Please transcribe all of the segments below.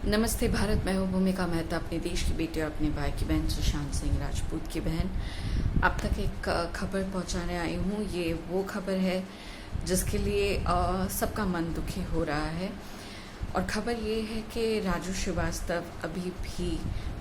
नमस्ते भारत। मैं हूँ भूमिका मेहता, अपने देश की बेटी और अपने भाई की बहन सुशांत सिंह राजपूत की बहन। अब तक एक खबर पहुँचाने आई हूँ। ये वो खबर है जिसके लिए सबका मन दुखी हो रहा है। और खबर ये है कि राजू श्रीवास्तव अभी भी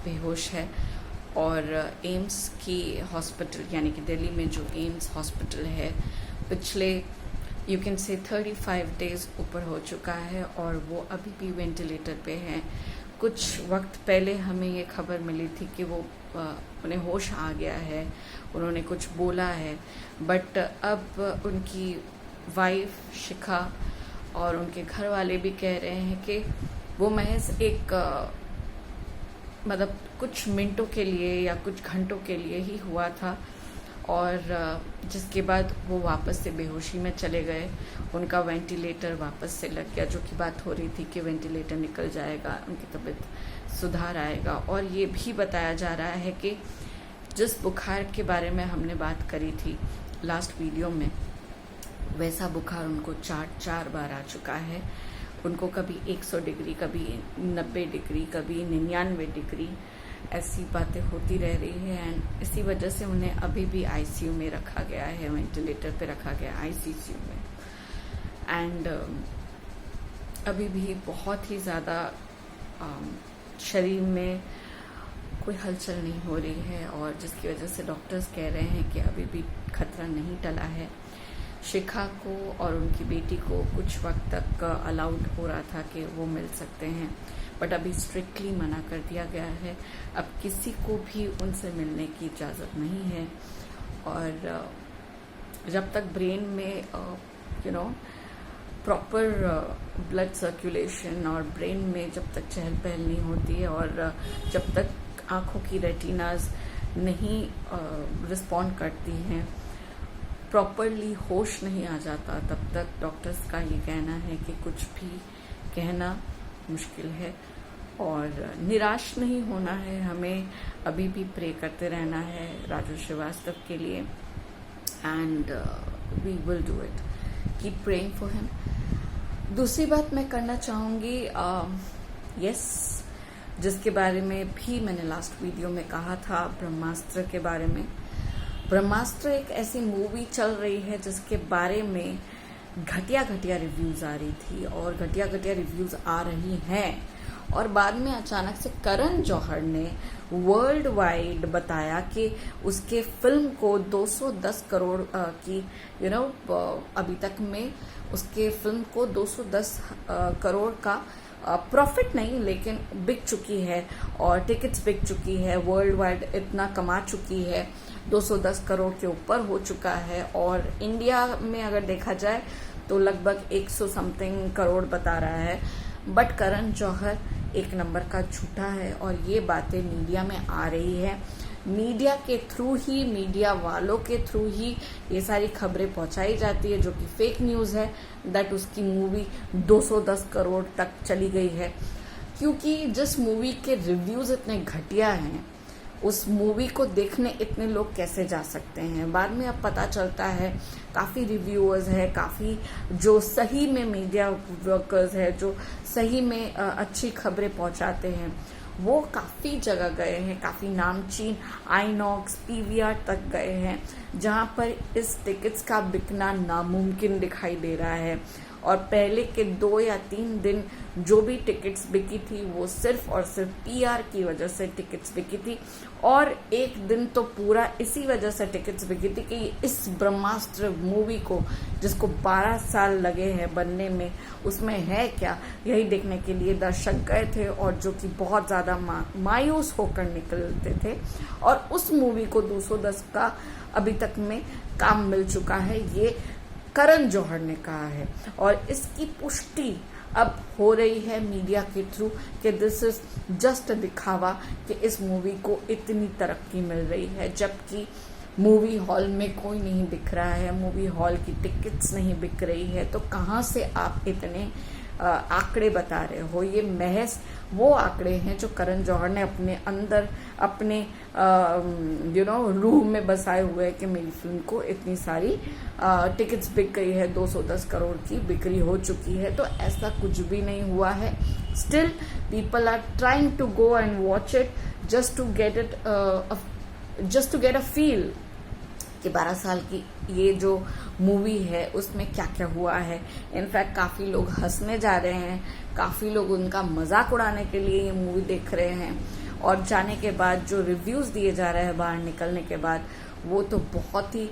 बेहोश है और एम्स की हॉस्पिटल यानी कि दिल्ली में जो एम्स हॉस्पिटल है पिछले यू कैन से 35 डेज ऊपर हो चुका है और वो अभी भी वेंटिलेटर पे हैं। कुछ वक्त पहले हमें ये खबर मिली थी कि वो उन्हें होश आ गया है, उन्होंने कुछ बोला है, बट अब उनकी वाइफ शिखा और उनके घर वाले भी कह रहे हैं कि वो महज एक मतलब कुछ मिनटों के लिए या कुछ घंटों के लिए ही हुआ था और जिसके बाद वो वापस से बेहोशी में चले गए। उनका वेंटिलेटर वापस से लग गया, जो कि बात हो रही थी कि वेंटिलेटर निकल जाएगा, उनकी तबीयत सुधार आएगा। और ये भी बताया जा रहा है कि जिस बुखार के बारे में हमने बात करी थी लास्ट वीडियो में, वैसा बुखार उनको चार बार आ चुका है। उनको कभी 100 डिग्री, कभी 90 डिग्री, कभी 99 डिग्री, ऐसी बातें होती रह रही है। एंड इसी वजह से उन्हें अभी भी आईसीयू में रखा गया है, वेंटिलेटर पे रखा गया आईसीयू में। एंड अभी भी बहुत ही ज़्यादा शरीर में कोई हलचल नहीं हो रही है और जिसकी वजह से डॉक्टर्स कह रहे हैं कि अभी भी खतरा नहीं टला है। शिखा को और उनकी बेटी को कुछ वक्त तक अलाउड हो रहा था कि वो मिल सकते हैं, बट अभी स्ट्रिक्टली मना कर दिया गया है। अब किसी को भी उनसे मिलने की इजाज़त नहीं है और जब तक ब्रेन में प्रॉपर ब्लड सर्कुलेशन और ब्रेन में जब तक चहल पहल नहीं होती है और जब तक आँखों की रेटिनाज नहीं रिस्पॉन्ड करती हैं, प्रॉपरली होश नहीं आ जाता, तब तक डॉक्टर्स का ये कहना है कि कुछ भी कहना मुश्किल है। और निराश नहीं होना है, हमें अभी भी प्रे करते रहना है राजू श्रीवास्तव के लिए and we will do it, keep praying for him. दूसरी बात मैं करना चाहूँगी जिसके बारे में भी मैंने लास्ट वीडियो में कहा था, ब्रह्मास्त्र के बारे में। ब्रह्मास्त्र एक ऐसी मूवी चल रही है जिसके बारे में घटिया रिव्यूज आ रही थी और घटिया रिव्यूज आ रही हैं और बाद में अचानक से करण जौहर ने वर्ल्ड वाइड बताया कि उसके फिल्म को 210 करोड़ की अभी तक में उसके फिल्म को 210 करोड़ का प्रॉफिट नहीं लेकिन बिक चुकी है और टिकट्स बिक चुकी है, वर्ल्ड वाइड इतना कमा चुकी है, 210 करोड़ के ऊपर हो चुका है। और इंडिया में अगर देखा जाए तो लगभग 100 समथिंग करोड़ बता रहा है। बट करण जौहर एक नंबर का झूठा है और ये बातें मीडिया में आ रही है। मीडिया के थ्रू ही, मीडिया वालों के थ्रू ही ये सारी खबरें पहुंचाई जाती है, जो कि फेक न्यूज़ है, दैट उसकी मूवी 210 करोड़ तक चली गई है। क्योंकि जिस मूवी के रिव्यूज़ इतने घटिया हैं, उस मूवी को देखने इतने लोग कैसे जा सकते हैं। बाद में अब पता चलता है काफ़ी रिव्यूअर्स है, काफ़ी जो सही में मीडिया वर्कर्स है, जो सही में अच्छी खबरें पहुंचाते हैं, वो काफ़ी जगह गए हैं, काफ़ी नामचीन आईनॉक्स, पीवीआर तक गए हैं, जहां पर इस टिकट्स का बिकना नामुमकिन दिखाई दे रहा है। और पहले के 2 या 3 दिन जो भी टिकट्स बिकी थी वो सिर्फ और सिर्फ पीआर की वजह से टिकट्स बिकी थी और एक दिन तो पूरा इसी वजह से टिकट्स बिकी थी कि इस ब्रह्मास्त्र मूवी को, जिसको 12 साल लगे हैं बनने में, उसमें है क्या, यही देखने के लिए दर्शक गए थे और जो कि बहुत ज़्यादा मायूस होकर निकलते थे। और उस मूवी को 210 का अभी तक में काम मिल चुका है, ये करण जौहर ने कहा है। और इसकी पुष्टि अब हो रही है मीडिया के थ्रू कि दिस इज जस्ट दिखावा कि इस मूवी को इतनी तरक्की मिल रही है, जबकि मूवी हॉल में कोई नहीं बिक रहा है, मूवी हॉल की टिकट्स नहीं बिक रही है। तो कहाँ से आप इतने आंकड़े बता रहे हो, ये महज वो आंकड़े हैं जो करण जौहर ने अपने अंदर अपने रूह में बसाए हुए हैं कि मेरी फिल्म को इतनी सारी टिकट्स बिक गई है, 210 करोड़ की बिक्री हो चुकी है। तो ऐसा कुछ भी नहीं हुआ है। Still people are trying to go and watch it just to get a feel कि 12 साल की ये जो मूवी है उसमें क्या क्या हुआ है। इनफैक्ट काफी लोग हंसने जा रहे हैं, काफी लोग उनका मजाक उड़ाने के लिए ये मूवी देख रहे हैं, और जाने के बाद जो रिव्यूज दिए जा रहे हैं बाहर निकलने के बाद, वो तो बहुत ही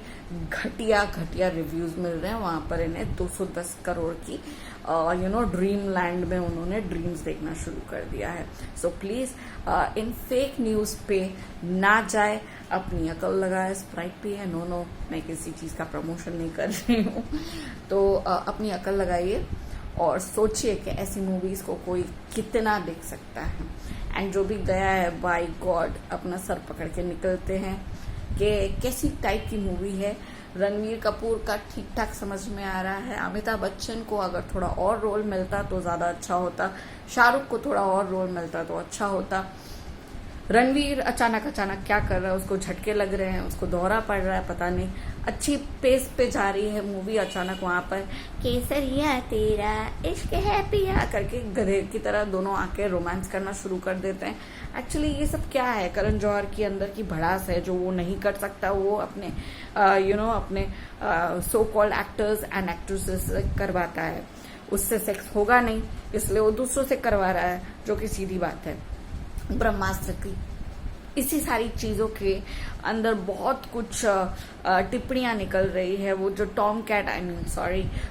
घटिया रिव्यूज मिल रहे हैं। वहां पर इन्हें 210 करोड़ की ड्रीम लैंड में उन्होंने ड्रीम्स देखना शुरू कर दिया है। So please in fake news पे ना जाए, अपनी अकल लगाए। स्प्राइट भी है, नो मैं किसी चीज का प्रमोशन नहीं कर रही हूँ। तो अपनी अकल लगाइए और सोचिए कि ऐसी मूवीज को कोई कितना देख सकता है। एंड जो भी गया है, बाय गॉड अपना सर पकड़ के निकलते हैं कि कैसी टाइप की मूवी है। रणवीर कपूर का ठीक ठाक समझ में आ रहा है। अमिताभ बच्चन को अगर थोड़ा और रोल मिलता तो ज्यादा अच्छा होता, शाहरुख को थोड़ा और रोल मिलता तो अच्छा होता। रणवीर अचानक क्या कर रहा है, उसको झटके लग रहे हैं, उसको दौरा पड़ रहा है, पता नहीं। अच्छी पेस पे जा रही है मूवी, अचानक वहां पर केसरिया तेरा इश्क है पिया करके गधे की तरह दोनों आके रोमांस करना शुरू कर देते हैं। एक्चुअली ये सब क्या है? करण जौहर की अंदर की भड़ास है जो वो नहीं कर सकता, वो अपने अपने so called actors and actresses करवाता है। उससे सेक्स होगा नहीं, इसलिए वो दूसरों से करवा रहा है, जो कि सीधी बात है। ब्रह्मास्त्र की इसी सारी चीजों के अंदर बहुत कुछ टिप्पणियां निकल रही है। वो जो टॉम कैट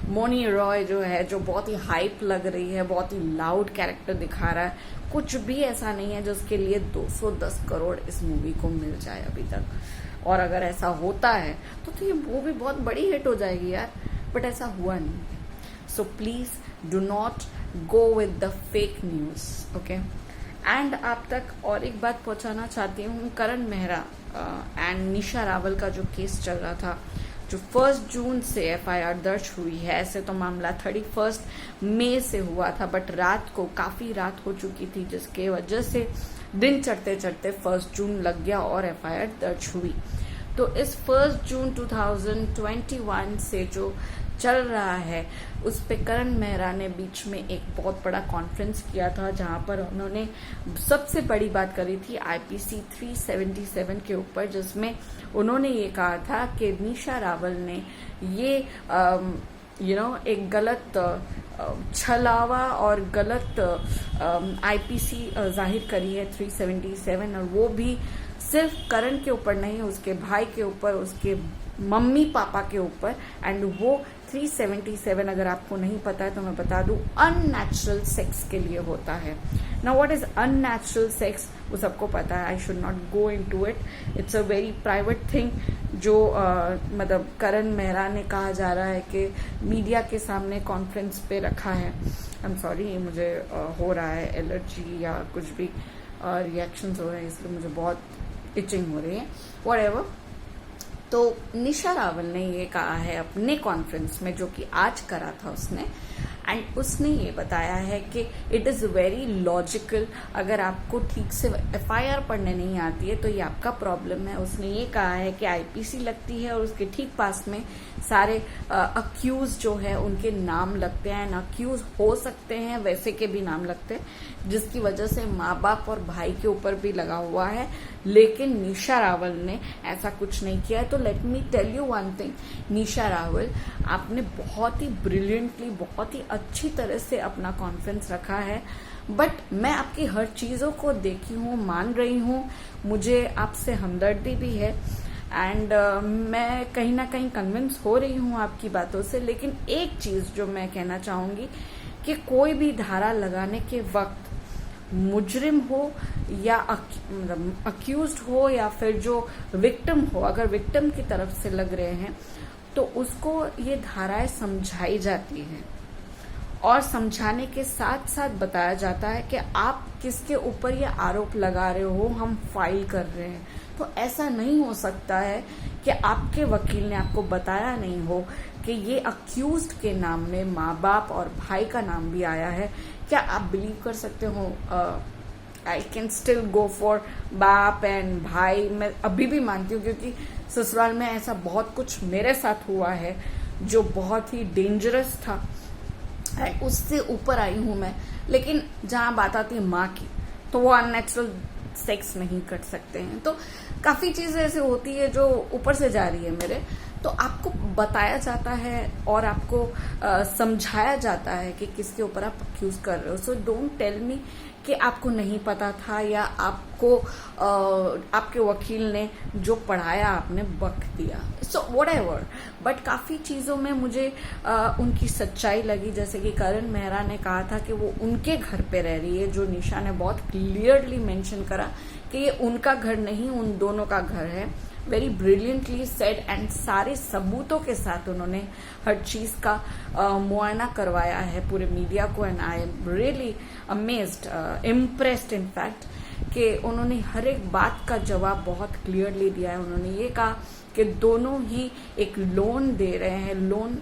मोनी रॉय जो है, जो बहुत ही हाइप लग रही है, बहुत ही लाउड कैरेक्टर दिखा रहा है, कुछ भी ऐसा नहीं है जिसके लिए 210 करोड़ इस मूवी को मिल जाए अभी तक। और अगर ऐसा होता है तो ये मूवी बहुत बड़ी हिट हो जाएगी यार, बट ऐसा हुआ नहीं। So please do not go with the fake news, okay. And आप तक और एक बात पहुंचाना चाहती हूँ, करण मेहरा एंड निशा रावल का जो केस चल रहा था, जो 1 जून से एफआईआर दर्ज हुई है। ऐसे तो मामला 31 मई से हुआ था, बट रात को काफी रात हो चुकी थी, जिसके वजह से दिन चढ़ते चढ़ते 1 जून लग गया और एफआईआर दर्ज हुई। तो इस 1 जून 2021 से जो चल रहा है, उस पे करण मेहरा ने बीच में एक बहुत बड़ा कॉन्फ्रेंस किया था, जहां पर उन्होंने सबसे बड़ी बात करी थी आईपीसी 377 के ऊपर, जिसमें उन्होंने ये कहा था कि निशा रावल ने ये एक गलत छलावा और गलत आईपीसी जाहिर करी है 377, और वो भी सिर्फ करण के ऊपर नहीं, उसके भाई के ऊपर, उसके मम्मी पापा के ऊपर। एंड वो 377, अगर आपको नहीं पता है तो मैं बता दूं, अननेचुरल सेक्स के लिए होता है। Now what is unnatural sex, वो सबको पता है। I should not go into it, it's a very private thing, जो मतलब करण मेहरा ने कहा जा रहा है कि मीडिया के सामने कॉन्फ्रेंस पे रखा है। आई एम सॉरी, मुझे हो रहा है एलर्जी या कुछ भी रिएक्शंस हो रहे हैं, इसलिए मुझे बहुत इचिंग हो रही है, व्हाटएवर। तो निशा रावल ने ये कहा है अपने कॉन्फ्रेंस में, जो कि आज करा था उसने, एंड उसने ये बताया है कि इट इज वेरी लॉजिकल। अगर आपको ठीक से एफआईआर पढ़ने नहीं आती है तो ये आपका प्रॉब्लम है। उसने ये कहा है कि आईपीसी लगती है और उसके ठीक पास में सारे अक्यूज जो है उनके नाम लगते हैं, अक्यूज हो सकते हैं, वैसे के भी नाम लगते हैं, जिसकी वजह से माँ बाप और भाई के ऊपर भी लगा हुआ है। लेकिन निशा रावल ने ऐसा कुछ नहीं किया है। तो let me tell you one thing, Nisha Rawal, आपने बहुत ही ब्रिलियंटली, बहुत ही अच्छी तरह से अपना कॉन्फ्रेंस रखा है, बट मैं आपकी हर चीजों को देखी हूँ, मान रही हूँ, मुझे आपसे हमदर्दी भी है, एंड मैं कहीं ना कहीं कन्विंस हो रही हूँ आपकी बातों से। लेकिन एक चीज जो मैं कहना चाहूंगी कि कोई भी धारा लगाने के वक्त मुजरिम हो या अक्यूज्ड हो या फिर जो विक्टिम हो, अगर विक्टिम की तरफ से लग रहे हैं तो उसको ये धाराएं समझाई जाती हैं, और समझाने के साथ साथ बताया जाता है कि आप किसके ऊपर ये आरोप लगा रहे हो, हम फाइल कर रहे हैं। तो ऐसा नहीं हो सकता है कि आपके वकील ने आपको बताया नहीं हो कि ये अक्यूज्ड के नाम में माँ बाप और भाई का नाम भी आया है। क्या आप बिलीव कर सकते हो? I can still go for बाप एंड भाई। मैं अभी भी मानती हूँ, क्योंकि ससुराल में ऐसा बहुत कुछ मेरे साथ हुआ है जो बहुत ही डेंजरस था, उससे ऊपर आई हूँ मैं। लेकिन जहाँ बात आती है माँ की, तो वो अननेचुरल सेक्स नहीं कर सकते हैं। तो काफ़ी चीज़ें ऐसे होती है जो ऊपर से जा रही है मेरे, तो आपको बताया जाता है और आपको समझाया जाता है कि किसके ऊपर आप अक्यूज कर रहे हो। सो डोंट टेल मी कि आपको नहीं पता था या आपको आपके वकील ने जो पढ़ाया आपने बक दिया। सो व्हाटएवर, बट काफ़ी चीज़ों में मुझे उनकी सच्चाई लगी। जैसे कि करण मेहरा ने कहा था कि वो उनके घर पे रह रही है, जो निशा ने बहुत क्लियरली मेंशन करा कि ये उनका घर नहीं, उन दोनों का घर है। वेरी ब्रिलियंटली सेड एंड सारे सबूतों के साथ उन्होंने हर चीज़ का मुआयना करवाया है पूरे मीडिया को। And I am really amazed, impressed in fact, कि उन्होंने हर एक बात का जवाब बहुत क्लियरली दिया है। उन्होंने ये कहा कि दोनों ही एक लोन दे रहे हैं, लोन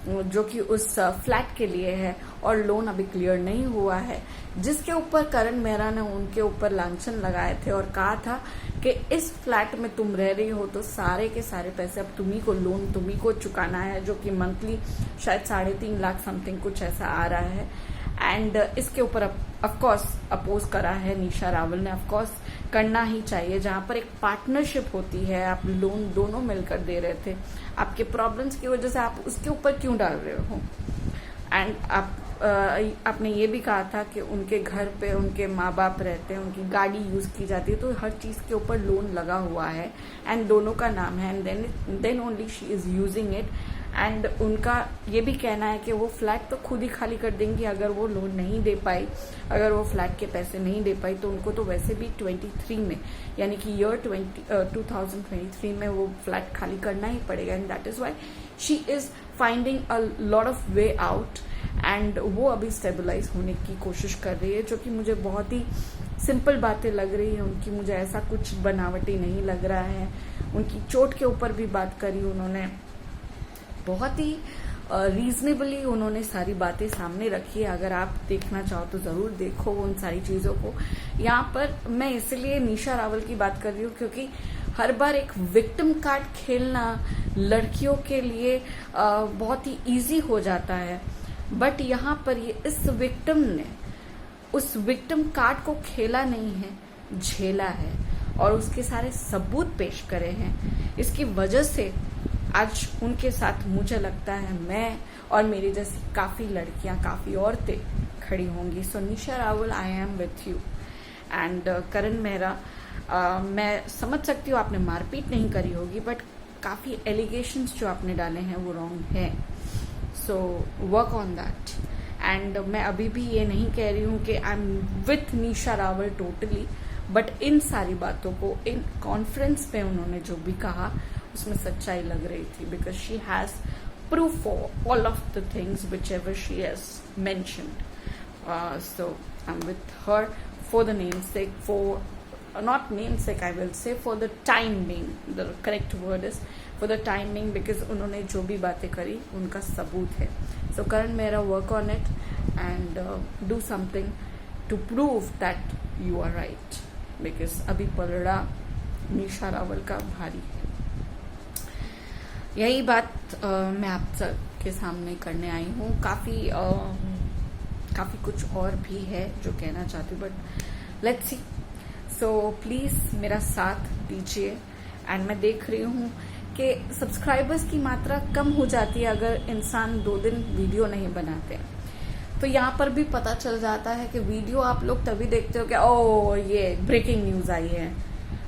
जो कि उस फ्लैट के लिए है, और लोन अभी क्लियर नहीं हुआ है, जिसके ऊपर करण मेहरा ने उनके ऊपर लांछन लगाए थे और कहा था कि इस फ्लैट में तुम रह रही हो तो सारे के सारे पैसे अब तुम्ही को, लोन तुम्ही को चुकाना है, जो कि मंथली शायद 3.5 लाख समथिंग कुछ ऐसा आ रहा है। एंड इसके ऊपर ऑफकोर्स अपोज करा है निशा रावल ने। ऑफकोर्स करना ही चाहिए, जहाँ पर एक पार्टनरशिप होती है, आप लोन दोनों मिलकर दे रहे थे, आपके प्रॉब्लम्स की वजह से आप उसके ऊपर क्यों डाल रहे हो? एंड आपने ये भी कहा था कि उनके घर पे उनके माँ बाप रहते हैं, उनकी गाड़ी यूज की जाती है, तो हर चीज के ऊपर लोन लगा हुआ है एंड दोनों का नाम है, and then only she is using it. And उनका ये भी कहना है कि वो फ्लैट तो खुद ही खाली कर देंगी अगर वो लोन नहीं दे पाई, अगर वो फ्लैट के पैसे नहीं दे पाई, तो उनको तो वैसे भी 23 में, यानी कि ईयर 2023 में वो फ्लैट खाली करना ही पड़ेगा। And that is why she is finding a lot of way out, and वो अभी स्टेबलाइज होने की कोशिश कर रही है, जो कि मुझे बहुत ही सिंपल बातें लग रही है उनकी। मुझे ऐसा कुछ बनावटी नहीं लग रहा है। उनकी चोट के ऊपर भी बात करी उन्होंने, बहुत ही रीजनेबली उन्होंने सारी बातें सामने रखी है। अगर आप देखना चाहो तो जरूर देखो उन सारी चीजों को। यहाँ पर मैं इसलिए निशा रावल की बात कर रही हूँ क्योंकि हर बार एक विक्टिम कार्ड खेलना लड़कियों के लिए बहुत ही इजी हो जाता है, बट यहाँ पर ये इस विक्टिम ने उस विक्टिम कार्ड को खेला नहीं है, झेला है और उसके सारे सबूत पेश करे हैं। इसकी वजह से आज उनके साथ मुझे लगता है मैं और मेरी जैसी काफ़ी लड़कियां, काफ़ी औरतें खड़ी होंगी। So Nisha Rawal, I am with you. And Karan Mehra, मैं समझ सकती हूँ आपने मारपीट नहीं करी होगी, बट काफ़ी एलिगेशंस जो आपने डाले हैं वो रॉन्ग हैं। So work on that. And मैं अभी भी ये नहीं कह रही हूँ कि आई am with Nisha Rawal totally, but in सारी बातों को इन कॉन्फ्रेंस पे उन्होंने जो भी कहा उसमें सच्चाई लग रही थी, because she has proof for all of the things which ever she has mentioned. So I am with her for the name sake, for not name sake, I will say for the time being, the correct word is for the time being, because उन्होंने जो भी बातें करी उनका सबूत है। So Karan Mehra, work on it and do something to prove that you are right, because अभी पलड़ा निशा रावल का भारी है। यही बात मैं आप सबके सामने करने आई हूँ। काफ़ी कुछ और भी है जो कहना चाहती हूँ, but let's see. So please मेरा साथ दीजिए। एंड मैं देख रही हूँ कि सब्सक्राइबर्स की मात्रा कम हो जाती है अगर इंसान 2 दिन वीडियो नहीं बनाते। तो यहाँ पर भी पता चल जाता है कि वीडियो आप लोग तभी देखते हो कि ओ ये ब्रेकिंग न्यूज़ आई है।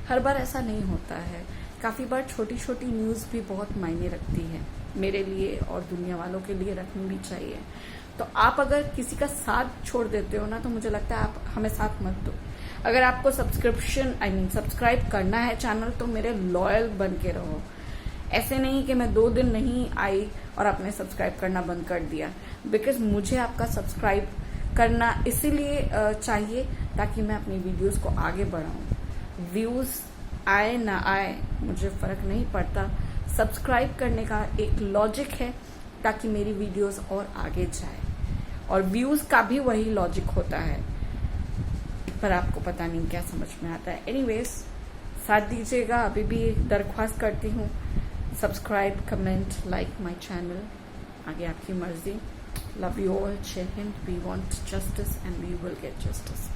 हर बार ऐसा नहीं होता है। काफ़ी बार छोटी छोटी न्यूज़ भी बहुत मायने रखती है मेरे लिए और दुनिया वालों के लिए, रखनी भी चाहिए। तो आप अगर किसी का साथ छोड़ देते हो ना, तो मुझे लगता है आप हमें साथ मत दो। अगर आपको सब्सक्राइब करना है चैनल, तो मेरे लॉयल बन के रहो। ऐसे नहीं कि मैं 2 दिन नहीं आई और आपने सब्सक्राइब करना बंद कर दिया, बिकॉज मुझे आपका सब्सक्राइब करना इसीलिए चाहिए ताकि मैं अपनी वीडियोस को आगे बढ़ाऊं। व्यूज़ आए ना आए मुझे फर्क नहीं पड़ता, सब्सक्राइब करने का एक लॉजिक है ताकि मेरी वीडियोस और आगे जाए, और व्यूज का भी वही लॉजिक होता है, पर आपको पता नहीं क्या समझ में आता है। एनीवेज, साथ दीजिएगा, अभी भी दरख्वास्त करती हूँ, subscribe, comment, like my channel, आगे आपकी मर्जी। Love you all, Jai Hind. We want justice and we will get justice.